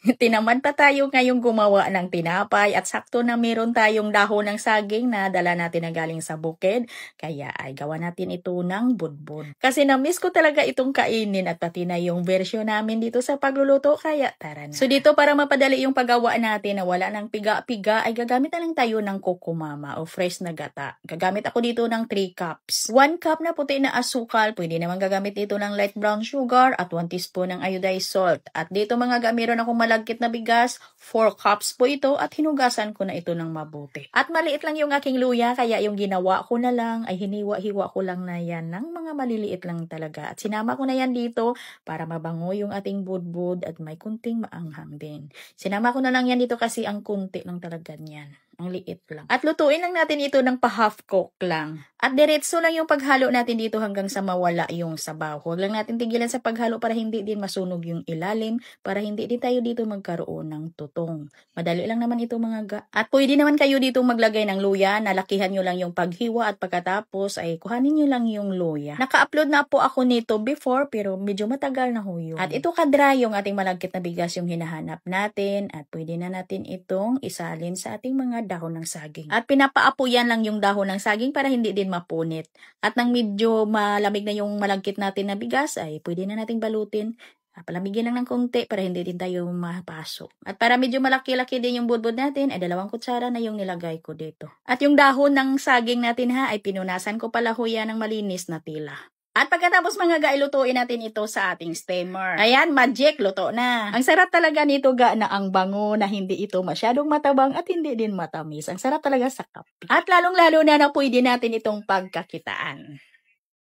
Tinamad pa tayo ngayong gumawa ng tinapay at sakto na meron tayong dahon ng saging na dala natin na galing sa bukid. Kaya ay gawa natin ito ng budbud. Kasi na-miss ko talaga itong kainin at pati na yung version namin dito sa pagluluto. Kaya tara na. So dito para mapadali yung paggawa natin na wala ng piga-piga ay gagamit na lang tayo ng kokomama o fresh na gata. Gagamit ako dito ng 3 cups. 1 cup na puti na asukal. Pwede naman gagamit dito ng light brown sugar at 1 teaspoon ng iodized salt. At dito mga meron akong malagkit na bigas, 4 cups po ito at hinugasan ko na ito ng mabuti. At maliit lang yung aking luya kaya yung ginawa ko na lang ay hiniwa-hiwa ko lang na yan ng mga maliliit lang talaga. At sinama ko na yan dito para mabango yung ating budbud at may kunting maanghang din. Sinama ko na lang yan dito kasi ang kunti lang talaga niyan. Ang liit lang. At lutuin lang natin ito ng pa-half cook lang. At diretso lang yung paghalo natin dito hanggang sa mawala yung sabaw. Huwag lang natin tigilan sa paghalo para hindi din masunog yung ilalim, para hindi din tayo dito magkaroon ng tutong. Madali lang naman ito mga At pwede naman kayo dito maglagay ng luya, nalakihan nyo lang yung paghiwa at pagkatapos ay kuhanin nyo lang yung luya. Naka-upload na po ako nito before pero medyo matagal na ho yun. At ito ka-dry yung ating malagkit na bigas yung hinahanap natin at pwede na natin itong isalin sa ating mga dahon ng saging. At pinapaapuyan lang yung dahon ng saging para hindi din mapunit. At nang medyo malamig na yung malagkit natin na bigas ay pwede na nating balutin. Palamigin lang ng konti para hindi din tayo mapasok. At para medyo malaki-laki din yung budbud natin, ay 2 kutsara na yung nilagay ko dito. At yung dahon ng saging natin ay pinunasan ko pala ho yan ng malinis na tila. At pagkatapos mga ilutuin natin ito sa ating steamer. Ayan, magic, luto na. Ang sarap talaga nito na ang bango na hindi ito masyadong matabang at hindi din matamis. Ang sarap talaga sa kape. At lalong-lalo na pwede natin itong pagkakitaan.